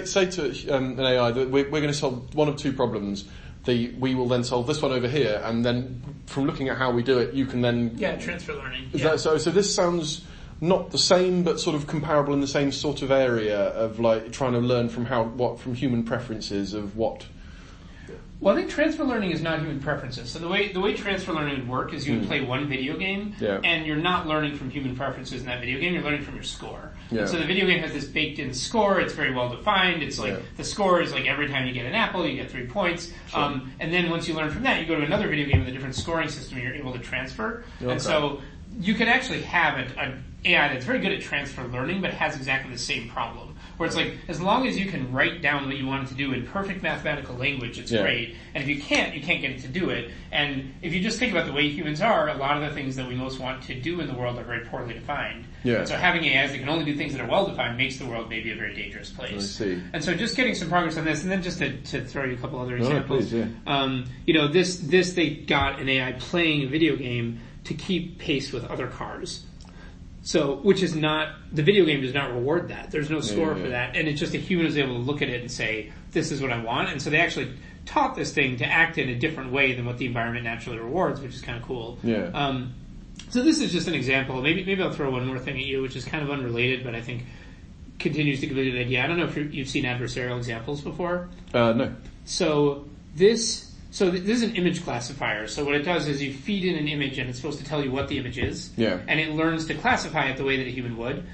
say to an AI that we're going to solve one of two problems. We will then solve this one over here, and then from looking at how we do it, you can then transfer learning. Is that so? So this sounds not the same, but sort of comparable in the same sort of area of like trying to learn from from human preferences of what. Well, I think transfer learning is not human preferences. So the way transfer learning would work is you would play one video game, and you're not learning from human preferences in that video game. You're learning from your score. Yeah. And so the video game has this baked-in score. It's very well defined. It's like the score is like every time you get an apple, you get 3 points. Sure. And then once you learn from that, you go to another video game with a different scoring system, and you're able to transfer. Okay. And so you can actually have an AI that's very good at transfer learning, but has exactly the same problem. Where it's like, as long as you can write down what you want it to do in perfect mathematical language, it's great. And if you can't get it to do it. And if you just think about the way humans are, a lot of the things that we most want to do in the world are very poorly defined. Yeah. And so having AIs that can only do things that are well defined makes the world maybe a very dangerous place. I see. And so just getting some progress on this, and then just to throw you a couple other examples. Please, this they got an AI playing a video game to keep pace with other cars. So, which is not, the video game does not reward that. There's no score for that. And it's just a human is able to look at it and say, this is what I want. And so they actually taught this thing to act in a different way than what the environment naturally rewards, which is kind of cool. Yeah. So this is just an example. Maybe I'll throw one more thing at you, which is kind of unrelated, but I think continues to give you an idea. I don't know if you've seen adversarial examples before. No. So this is an image classifier. So what it does is you feed in an image and it's supposed to tell you what the image is. Yeah. And it learns to classify it the way that a human would.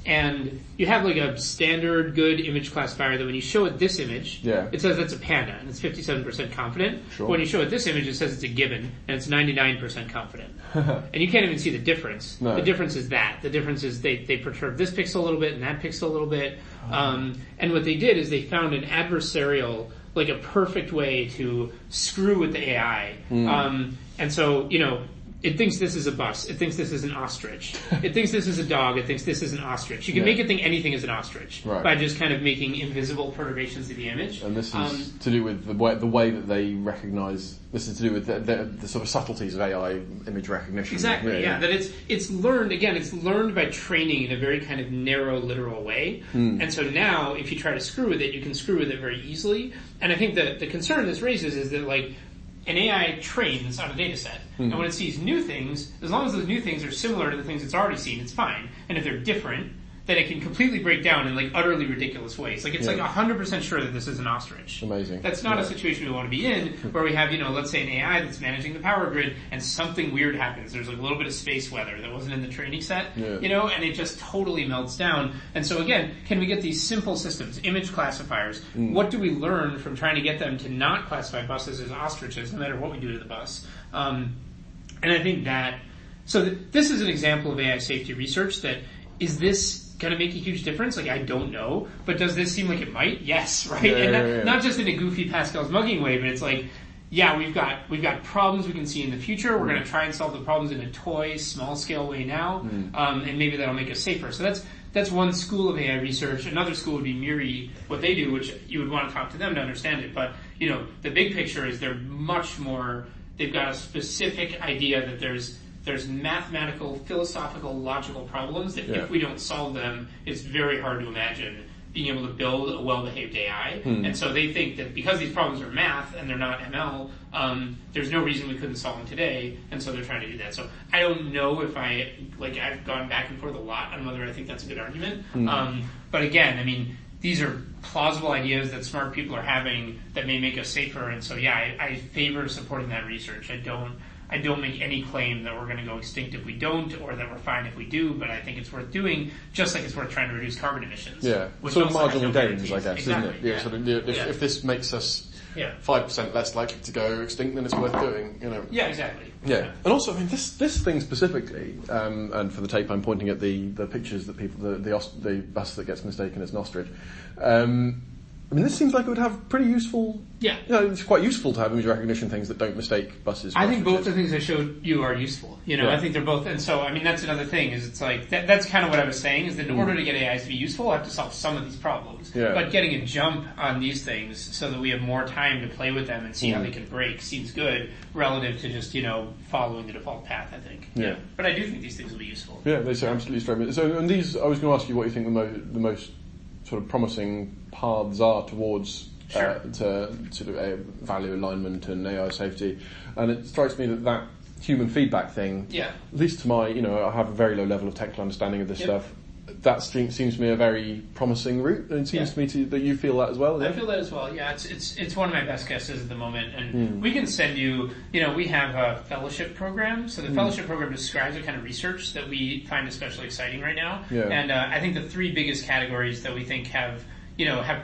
And you have like a standard good image classifier that when you show it this image, it says that's a panda and it's 57% confident. Sure. But when you show it this image, it says it's a gibbon and it's 99% confident. And you can't even see the difference. No. The difference is that. The difference is they perturb this pixel a little bit and that pixel a little bit. And what they did is they found an adversarial, like a perfect way to screw with the AI. And so, it thinks this is a bus. It thinks this is an ostrich. It thinks this is a dog. It thinks this is an ostrich. You can make it think anything is an ostrich by just kind of making invisible perturbations of the image. And this is to do with the way that they recognize. This is to do with the sort of subtleties of AI image recognition. Exactly. Yeah. That it's learned again. It's learned by training in a very kind of narrow, literal way. And so now, if you try to screw with it, you can screw with it very easily. And I think that the concern this raises is that like, an AI trains on a data set, and when it sees new things, as long as those new things are similar to the things it's already seen, it's fine. And if they're different, then it can completely break down in like utterly ridiculous ways. Like it's like 100% sure that this is an ostrich. Amazing. That's not a situation we want to be in, where we have, let's say an AI that's managing the power grid, and something weird happens. There's like a little bit of space weather that wasn't in the training set, and it just totally melts down. And so again, can we get these simple systems, image classifiers? What do we learn from trying to get them to not classify buses as ostriches, no matter what we do to the bus? And I think that, this is an example of AI safety research that, is this going to make a huge difference? Like, I don't know. But does this seem like it might? Yes, right? And not just in a goofy Pascal's mugging way, but it's like, we've got problems we can see in the future. We're going to try and solve the problems in a toy, small-scale way now. And maybe that'll make us safer. So that's one school of AI research. Another school would be MIRI, what they do, which you would want to talk to them to understand it. But, the big picture is they're much more, they've got a specific idea that there's mathematical, philosophical, logical problems that if we don't solve them, it's very hard to imagine being able to build a well-behaved AI. And so they think that because these problems are math and they're not ML, there's no reason we couldn't solve them today, and so they're trying to do that. So I don't know if I've gone back and forth a lot on whether I think that's a good argument. But again, I mean, these are plausible ideas that smart people are having that may make us safer, and so I favor supporting that research. I don't make any claim that we're going to go extinct if we don't, or that we're fine if we do, but I think it's worth doing, just like it's worth trying to reduce carbon emissions. Yeah, sort of marginal gains, I guess, isn't it? Sort of, if this makes us 5% less likely to go extinct, then it's worth doing, Yeah, exactly. Yeah. And also, I mean, this thing specifically, and for the tape I'm pointing at the pictures that people, the bus that gets mistaken as an ostrich, I mean, this seems like it would have pretty useful... Yeah. It's quite useful to have image recognition things that don't mistake buses. I think both the things I showed you are useful. I think they're both... And so, I mean, that's another thing, is it's like... That's kind of what I was saying, is that in order to get AIs to be useful, I have to solve some of these problems. Yeah. But getting a jump on these things so that we have more time to play with them and see how they can break seems good, relative to just, following the default path, I think. Yeah. But I do think these things will be useful. Yeah, they absolutely strike me. So, and these... I was going to ask you what you think the most sort of promising paths are towards to sort of value alignment and AI safety, and it strikes me that human feedback thing, at least to my, I have a very low level of technical understanding of this stuff. That seems to me a very promising route, and it seems to me that you feel that as well. I feel that as well. Yeah, it's one of my best guesses at the moment, and we can send you. We have a fellowship program, so the fellowship program describes the kind of research that we find especially exciting right now. Yeah. And I think the three biggest categories that we think have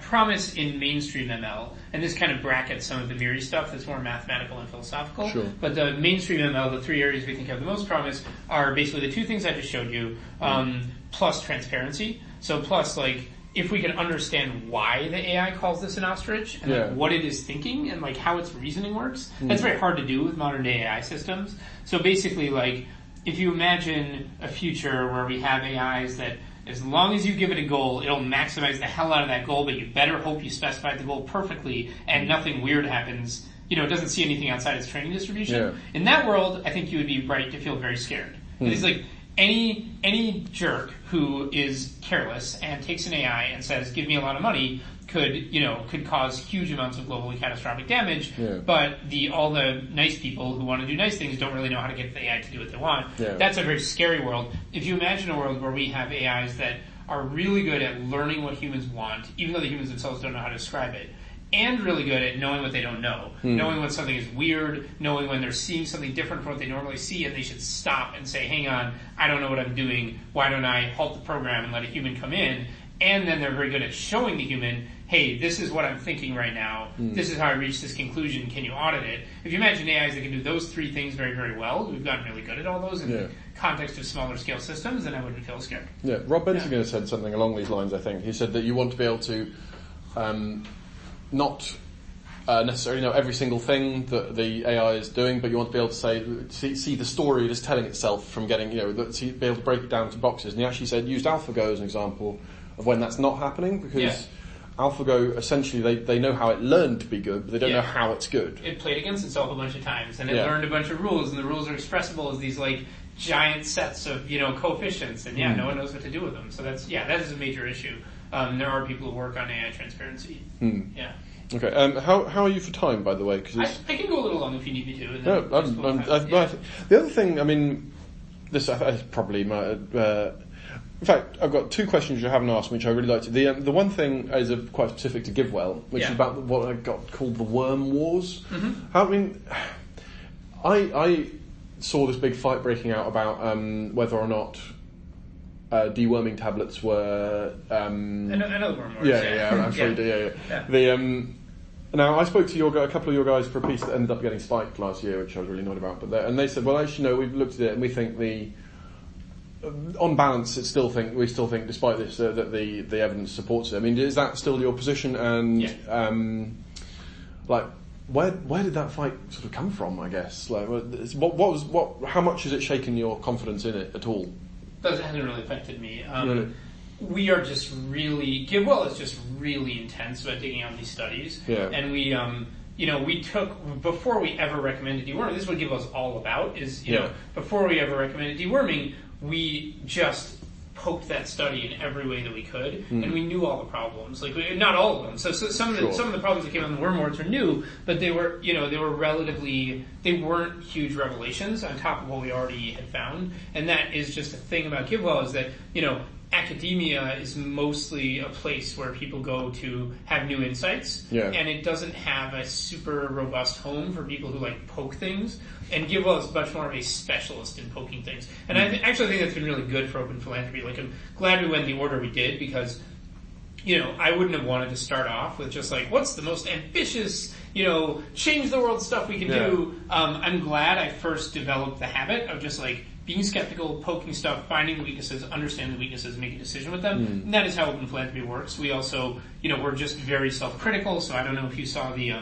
promise in mainstream ML, and this kind of brackets some of the MIRI stuff that's more mathematical and philosophical. Sure. But the mainstream ML, the three areas we think have the most promise are basically the two things I just showed you, plus transparency. So plus, like, if we can understand why the AI calls this an ostrich, and like, what it is thinking, and like how its reasoning works, that's very hard to do with modern day AI systems. So basically, like, if you imagine a future where we have AIs that, as long as you give it a goal, it'll maximize the hell out of that goal, but you better hope you specified the goal perfectly and nothing weird happens. It doesn't see anything outside its training distribution. Yeah. In that world, I think you would be right to feel very scared. It's like any jerk who is careless and takes an AI and says, give me a lot of money, could cause huge amounts of globally catastrophic damage, but all the nice people who want to do nice things don't really know how to get the AI to do what they want. Yeah. That's a very scary world. If you imagine a world where we have AIs that are really good at learning what humans want, even though the humans themselves don't know how to describe it, and really good at knowing what they don't know, knowing when something is weird, knowing when they're seeing something different from what they normally see, and they should stop and say, hang on, I don't know what I'm doing, why don't I halt the program and let a human come in? And then they're very good at showing the human, hey, this is what I'm thinking right now. This is how I reached this conclusion. Can you audit it? If you imagine AIs that can do those three things very, very well, we've gotten really good at all those in the context of smaller scale systems, then I wouldn't feel scared. Yeah, Rob Bensinger said something along these lines, I think. He said that you want to be able to not necessarily know every single thing that the AI is doing, but you want to be able to see the story it is telling itself from getting, be able to break it down to boxes. And he actually used AlphaGo as an example of when that's not happening, because AlphaGo, essentially, they know how it learned to be good, but they don't know how it's good. It played against itself a bunch of times, and it learned a bunch of rules, and the rules are expressible as these, like, giant sets of, coefficients, and no one knows what to do with them. So that is a major issue. There are people who work on AI transparency. Yeah. Okay. How are you for time, by the way? Cause I can go a little long if you need me to. The other thing, I mean, this is probably my... in fact, I've got two questions you haven't asked, which I really like to. The one thing is quite specific to GiveWell, which is about what I got called the worm wars. I saw this big fight breaking out about whether or not deworming tablets were... Another worm wars. I'm sure you do. Yeah. Now, I spoke to a couple of your guys for a piece that ended up getting spiked last year, which I was really annoyed about. And they said, well, actually, no, we've looked at it and we think on balance, we still think, despite this, that the evidence supports it. I mean, is that still your position? And where did that fight sort of come from? I guess how much has it shaken your confidence in it at all? That hasn't really affected me. Really? We are just GiveWell is just really intense about digging out these studies, and we took, before we ever recommended deworming, this is what GiveWell is all about, before we ever recommended deworming, we just poked that study in every way that we could, and we knew all the problems. Not all of them. So some of the problems that came on the worm wars were new, but they were they weren't huge revelations on top of what we already had found. And that is just a thing about GiveWell, is that, academia is mostly a place where people go to have new insights, and it doesn't have a super robust home for people who poke things. And GiveWell is much more of a specialist in poking things. And I actually think that's been really good for open philanthropy. I'm glad we went the order we did, because I wouldn't have wanted to start off with just what's the most ambitious, change the world stuff we can do. I'm glad I first developed the habit of just being skeptical, poking stuff, finding the weaknesses, understanding the weaknesses, making a decision with them. And that is how open philanthropy works. We also, we're just very self-critical. So I don't know if you saw the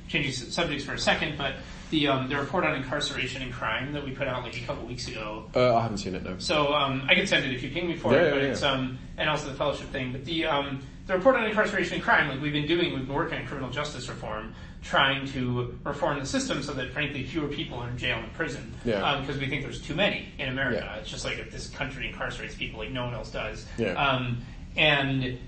changing subjects for a second, but the report on incarceration and crime that we put out like a couple weeks ago. I haven't seen it, no. So I can send it if you ping me for it. But it's and also the fellowship thing. But the report on incarceration and crime, like we've been working on criminal justice reform, trying to reform the system so that, frankly, fewer people are in jail and prison. Because we think there's too many in America. It's just like if this country incarcerates people like no one else does. And